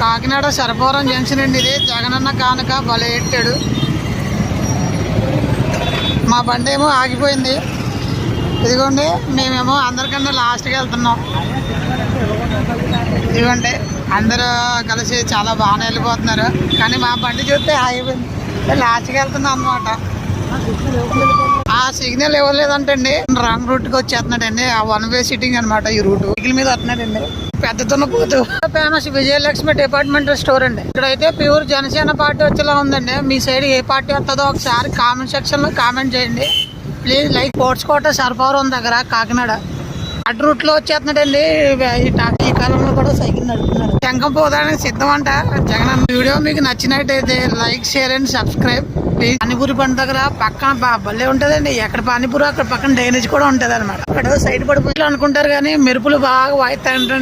Kakinada సరపురం junction అండి ఇది. జగనన్న కానుక భలే ఎట్టాడు. మా బండి ఏమో ఆగిపోయింది. ఇదిగోండి మేమేమో అందరికన్నా లాస్ట్కి వెళ్తున్నాం. ఇదిగోండి అందరూ కలిసి చాలా బాగానే వెళ్ళిపోతున్నారు. కానీ మా బండి చూస్తే ఆగిపోయింది. లాస్ట్కి వెళ్తున్నాం అనమాట. ఆ సిగ్నల్ ఇవ్వలేదంటండి. రాంగ్ రూట్కి వచ్చేస్తున్నాడండి. ఆ 1 వే సిట్టింగ్ అనమాట. ఈ రూట్ సైకిల్ మీద వస్తున్నాడండి. పెద్ద తున్నపోతు ఫేమస్ విజయలక్ష్మి డిపార్ట్మెంటల్ స్టోర్ అండి. ఇక్కడైతే ప్యూర్ జనసేన పార్టీ వచ్చేలా ఉందండి. మీ సైడ్ ఏ పార్టీ వస్తుందో ఒకసారి కామెంట్ సెక్షన్ లో కామెంట్ చేయండి ప్లీజ్. లైక్ కోట్స్కోట సర్పవరం దగ్గర కాకినాడ అటు రూట్ లో వచ్చేస్తున్నాడండి. ఈ కాలంలో కూడా సైకిల్ నడుపుతున్నారు. శంఖం పోదానికి సిద్ధం అంట జగన్. వీడియో మీకు నచ్చినట్టయితే like share and subscribe please. Panipuri బండి దగ్గర పక్కన భలే ఉంటదండి. ఎక్కడ పానీపూరి అక్కడ పక్కన డ్రైనేజ్ కూడా ఉంటది అనమాట. అక్కడ సైడ్ పడిపోయి అనుకుంటారు కానీ మెరుపులు బాగా వాయిస్తాయంటే